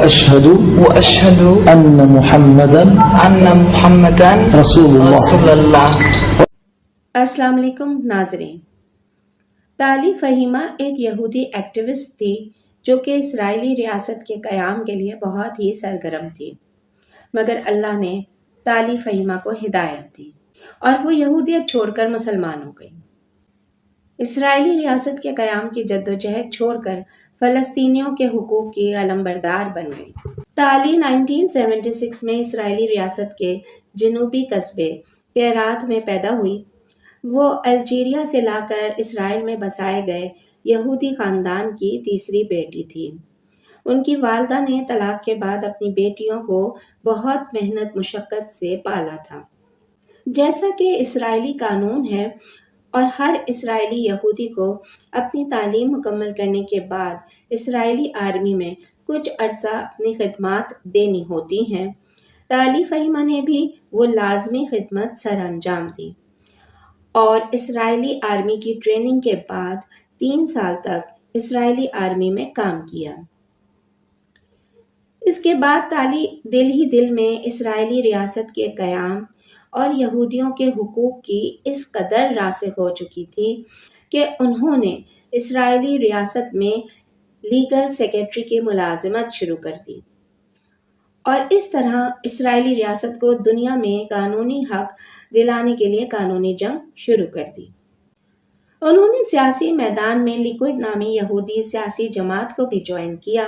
وأشهد أن محمدا رسول اللہ۔ السلام علیکم ناظرین، تالی فہیمہ ایک یہودی ایکٹیوسٹ تھی جو کہ اسرائیلی ریاست کے قیام کے لیے بہت ہی سرگرم تھی، مگر اللہ نے تالی فہیمہ کو ہدایت دی اور وہ یہودیت چھوڑ کر مسلمان ہو گئی۔ اسرائیلی ریاست کے قیام کی جدوجہد چھوڑ کر فلسطینیوں کے حقوق کی علمبردار بن گئی۔ تالی 1976 میں اسرائیلی ریاست کے جنوبی قصبے کیرات میں پیدا ہوئی۔ وہ الجیریا سے لا کر اسرائیل میں بسائے گئے یہودی خاندان کی تیسری بیٹی تھی۔ ان کی والدہ نے طلاق کے بعد اپنی بیٹیوں کو بہت محنت مشقت سے پالا تھا۔ جیسا کہ اسرائیلی قانون ہے اور ہر اسرائیلی یہودی کو اپنی تعلیم مکمل کرنے کے بعد اسرائیلی آرمی میں کچھ عرصہ اپنی خدمات دینی ہوتی ہیں، تالی فہیمہ نے بھی وہ لازمی خدمت سر انجام دی اور اسرائیلی آرمی کی ٹریننگ کے بعد 3 سال تک اسرائیلی آرمی میں کام کیا۔ اس کے بعد تالی دل ہی دل میں اسرائیلی ریاست کے قیام اور یہودیوں کے حقوق کی اس قدر راسخ ہو چکی تھی کہ انہوں نے اسرائیلی ریاست میں لیگل سیکریٹری کی ملازمت شروع کر دی اور اس طرح اسرائیلی ریاست کو دنیا میں قانونی حق دلانے کے لیے قانونی جنگ شروع کر دی۔ انہوں نے سیاسی میدان میں لیکوڈ نامی یہودی سیاسی جماعت کو بھی جوائن کیا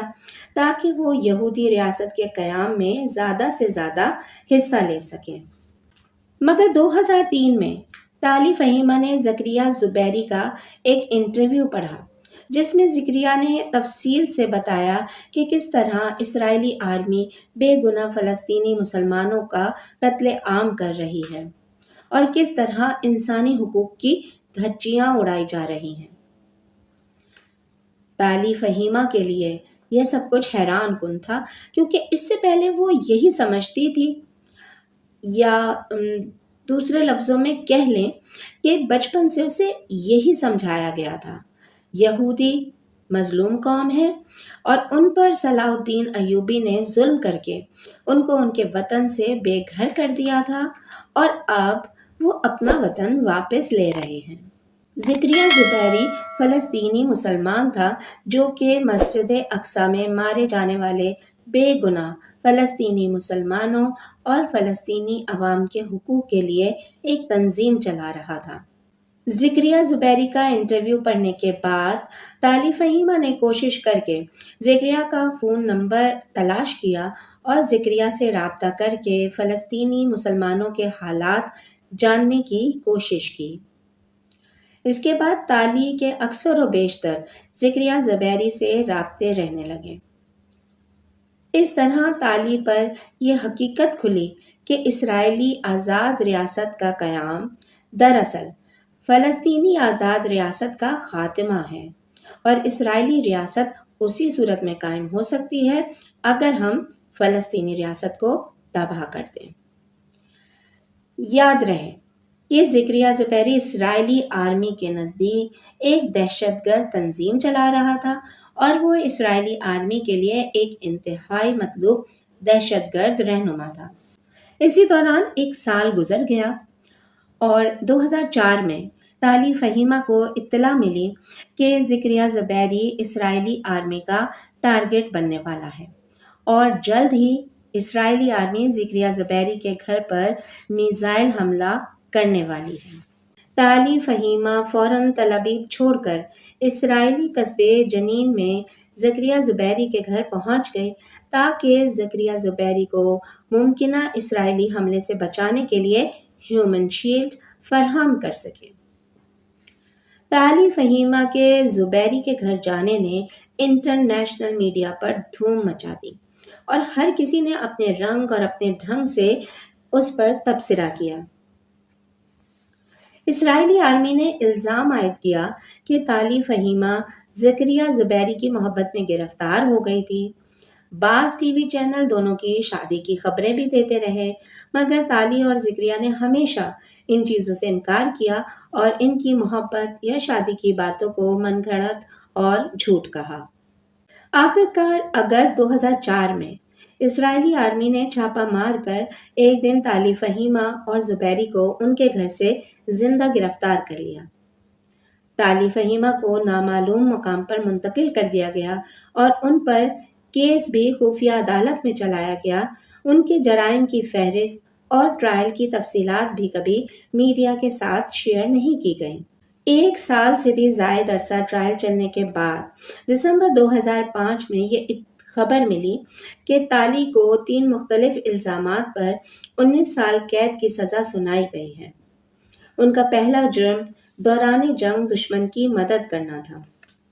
تاکہ وہ یہودی ریاست کے قیام میں زیادہ سے زیادہ حصہ لے سکیں۔ مگر 2003 میں تالی فہیمہ نے زکریا زبیری کا ایک انٹرویو پڑھا جس میں زکریا نے تفصیل سے بتایا کہ کس طرح اسرائیلی آرمی بے گناہ فلسطینی مسلمانوں کا قتل عام کر رہی ہے اور کس طرح انسانی حقوق کی دھجیاں اڑائی جا رہی ہیں۔ تالی فہیمہ کے لیے یہ سب کچھ حیران کن تھا کیونکہ اس سے پہلے وہ یہی سمجھتی تھی، یا دوسرے لفظوں میں کہہ لیں کہ بچپن سے اسے یہی سمجھایا گیا تھا، یہودی مظلوم قوم ہے اور ان پر صلاح الدین ایوبی نے ظلم کر کے ان کو ان کے وطن سے بے گھر کر دیا تھا اور اب وہ اپنا وطن واپس لے رہے ہیں۔ زکریا زبیری فلسطینی مسلمان تھا جو کہ مسجد اقصی میں مارے جانے والے بے گناہ فلسطینی مسلمانوں اور فلسطینی عوام کے حقوق کے لیے ایک تنظیم چلا رہا تھا۔ زکریا زبیری کا انٹرویو پڑھنے کے بعد تالی فہیمہ نے کوشش کر کے زکریا کا فون نمبر تلاش کیا اور زکریا سے رابطہ کر کے فلسطینی مسلمانوں کے حالات جاننے کی کوشش کی۔ اس کے بعد تالی کے اکثر و بیشتر زکریا زبیری سے رابطے رہنے لگے۔ اس طرح تالی پر یہ حقیقت کھلی کہ اسرائیلی آزاد ریاست کا قیام دراصل فلسطینی آزاد ریاست کا خاتمہ ہے اور اسرائیلی ریاست اسی صورت میں قائم ہو سکتی ہے اگر ہم فلسطینی ریاست کو تباہ کر دیں۔ یاد رہے کہ زکریا زبیری اسرائیلی آرمی کے نزدیک ایک دہشت گرد تنظیم چلا رہا تھا اور وہ اسرائیلی آرمی کے لیے ایک انتہائی مطلوب دہشت گرد رہنما تھا۔ اسی دوران 1 سال گزر گیا اور 2004 میں تالی فہیمہ کو اطلاع ملی کہ زکریا زبیری اسرائیلی آرمی کا ٹارگٹ بننے والا ہے اور جلد ہی اسرائیلی آرمی زکریا زبیری کے گھر پر میزائل حملہ کرنے والی ہے۔ تالی فہیمہ فوراً تل ابیب چھوڑ کر اسرائیلی قصبے جنین میں زکریا زبیری کے گھر پہنچ گئی تاکہ زکریا زبیری کو ممکنہ اسرائیلی حملے سے بچانے کے لیے ہیومن شیلڈ فراہم کر سکے۔ تالی فہیمہ کے زبیری کے گھر جانے نے انٹرنیشنل میڈیا پر دھوم مچا دی اور ہر کسی نے اپنے رنگ اور اپنے ڈھنگ سے اس پر تبصرہ کیا۔ اسرائیلی آرمی نے الزام عائد کیا کہ تالی فہیمہ زکریا زبیری کی محبت میں گرفتار ہو گئی تھی۔ بعض ٹی وی چینل دونوں کی شادی کی خبریں بھی دیتے رہے مگر تالی اور زکریا نے ہمیشہ ان چیزوں سے انکار کیا اور ان کی محبت یا شادی کی باتوں کو من گھڑت اور جھوٹ کہا۔ آخر کار اگست 2004 میں اسرائیلی آرمی نے چھاپا مار کر ایک دن طالی فہیمہ اور زبیری کو ان کے گھر سے زندہ گرفتار کر لیا۔ طالی فہیمہ کو نامعلوم مقام پر منتقل کر دیا گیا اور ان پر کیس بھی خفیہ عدالت میں چلایا گیا۔ ان کے جرائم کی فہرست اور ٹرائل کی تفصیلات بھی کبھی میڈیا کے ساتھ شیئر نہیں کی گئیں۔ 1 سال سے بھی زائد عرصہ ٹرائل چلنے کے بعد دسمبر 2005 میں یہ خبر ملی کہ طالی کو 3 مختلف الزامات پر 19 سال قید کی سزا سنائی گئی ہے۔ ان کا پہلا جرم دوران جنگ دشمن کی مدد کرنا تھا۔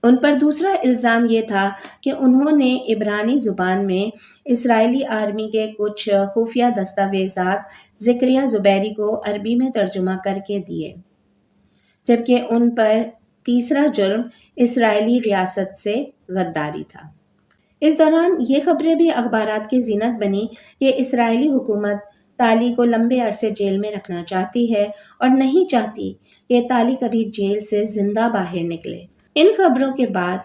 ان پر دوسرا الزام یہ تھا کہ انہوں نے عبرانی زبان میں اسرائیلی آرمی کے کچھ خفیہ دستاویزات زکریا زبیری کو عربی میں ترجمہ کر کے دیے، جبکہ ان پر تیسرا جرم اسرائیلی ریاست سے غداری تھا۔ اس دوران یہ خبریں بھی اخبارات کی زینت بنی کہ اسرائیلی حکومت طالی کو لمبے عرصے جیل میں رکھنا چاہتی ہے اور نہیں چاہتی کہ طالی کبھی جیل سے زندہ باہر نکلے۔ ان خبروں کے بعد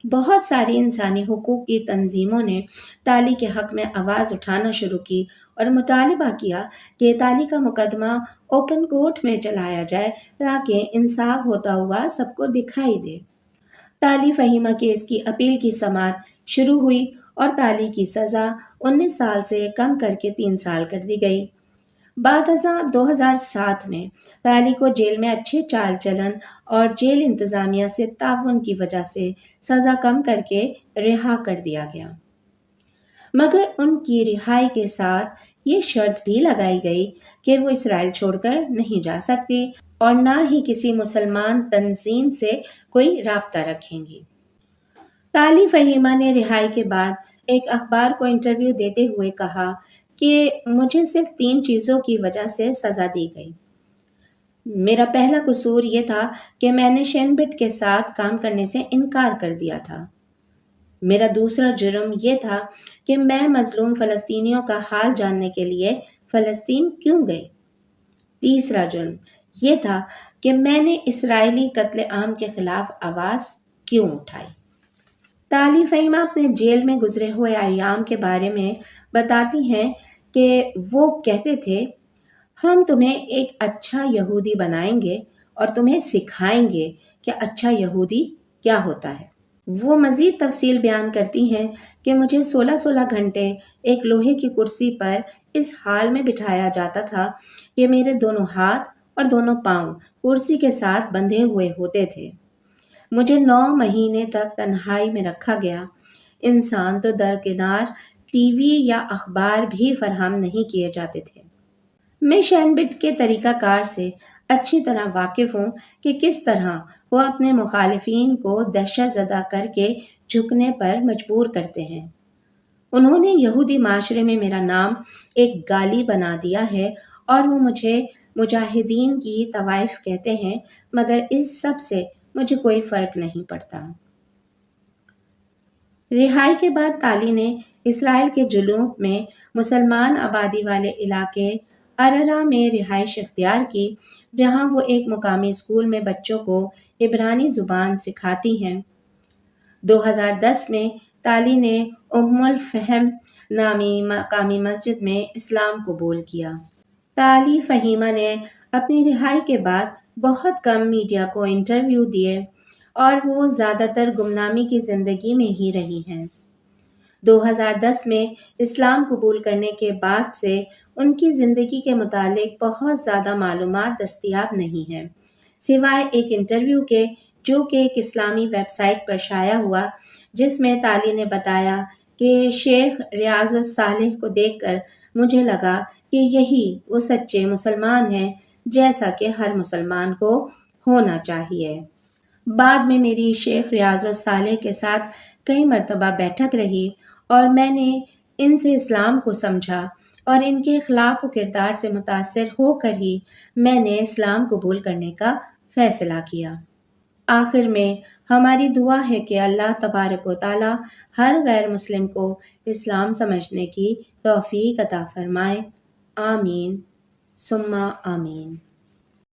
بہت ساری انسانی حقوق کی تنظیموں نے طالی کے حق میں آواز اٹھانا شروع کی اور مطالبہ کیا کہ طالی کا مقدمہ اوپن کورٹ میں چلایا جائے تاکہ انصاف ہوتا ہوا سب کو دکھائی دے۔ طالی فہیمہ کیس کی اپیل کی سماعت شروع ہوئی اور طالی کی سزا 19 سال سے کم کر کے 3 سال کر دی گئی۔ بعد ازاں 2007 میں طالی کو جیل میں اچھے چال چلن اور جیل انتظامیہ سے تعاون کی وجہ سے سزا کم کر کے رہا کر دیا گیا، مگر ان کی رہائی کے ساتھ یہ شرط بھی لگائی گئی کہ وہ اسرائیل چھوڑ کر نہیں جا سکتی اور نہ ہی کسی مسلمان تنظیم سے کوئی رابطہ رکھیں گی۔ طالی فہیمہ نے رہائی کے بعد ایک اخبار کو انٹرویو دیتے ہوئے کہا کہ مجھے صرف 3 چیزوں کی وجہ سے سزا دی گئی۔ میرا پہلا قصور یہ تھا کہ میں نے شین بٹ کے ساتھ کام کرنے سے انکار کر دیا تھا۔ میرا دوسرا جرم یہ تھا کہ میں مظلوم فلسطینیوں کا حال جاننے کے لیے فلسطین کیوں گئی۔ تیسرا جرم یہ تھا کہ میں نے اسرائیلی قتل عام کے خلاف آواز کیوں اٹھائی۔ طالی فہیمہ اپنے جیل میں گزرے ہوئے ایام کے بارے میں بتاتی ہیں کہ وہ کہتے تھے، ہم تمہیں ایک اچھا یہودی بنائیں گے اور تمہیں سکھائیں گے کہ اچھا یہودی کیا ہوتا ہے۔ وہ مزید تفصیل بیان کرتی ہیں کہ مجھے 16 گھنٹے ایک لوہے کی کرسی پر اس حال میں بٹھایا جاتا تھا کہ میرے دونوں ہاتھ اور دونوں پاؤں کرسی کے ساتھ بندھے ہوئے ہوتے تھے۔ مجھے 9 مہینے تک تنہائی میں رکھا گیا۔ انسان تو درکنار ٹی وی یا اخبار بھی فراہم نہیں کیے جاتے تھے۔ میں شین بٹ کے طریقہ کار سے اچھی طرح واقف ہوں کہ کس طرح وہ اپنے مخالفین کو دہشت زدہ کر کے جھکنے پر مجبور کرتے ہیں۔ انہوں نے یہودی معاشرے میں میرا نام ایک گالی بنا دیا ہے اور وہ مجھے مجاہدین کی طوائف کہتے ہیں، مگر اس سب سے مجھے کوئی فرق نہیں پڑتا۔ رہائی کے بعد طالی نے اسرائیل کے جنوب میں مسلمان آبادی والے علاقے اررا میں رہائش اختیار کی، جہاں وہ ایک مقامی اسکول میں بچوں کو عبرانی زبان سکھاتی ہیں۔ 2010 میں طالی نے ام الفہم نامی مقامی مسجد میں اسلام قبول کیا۔ طالی فہیمہ نے اپنی رہائی کے بعد بہت کم میڈیا کو انٹرویو دیے اور وہ زیادہ تر گمنامی کی زندگی میں ہی رہی ہیں۔ 2010 میں اسلام قبول کرنے کے بعد سے ان کی زندگی کے متعلق بہت زیادہ معلومات دستیاب نہیں ہیں، سوائے ایک انٹرویو کے جو کہ ایک اسلامی ویب سائٹ پر شائع ہوا، جس میں طالی نے بتایا کہ شیخ ریاض الصالح کو دیکھ کر مجھے لگا کہ یہی وہ سچے مسلمان ہیں جیسا کہ ہر مسلمان کو ہونا چاہیے۔ بعد میں میری شیخ ریاض الصالح کے ساتھ کئی مرتبہ بیٹھک رہی اور میں نے ان سے اسلام کو سمجھا اور ان کے اخلاق و کردار سے متاثر ہو کر ہی میں نے اسلام قبول کرنے کا فیصلہ کیا۔ آخر میں ہماری دعا ہے کہ اللہ تبارک و تعالی ہر غیر مسلم کو اسلام سمجھنے کی توفیق عطا فرمائے۔ آمین ثم آمین۔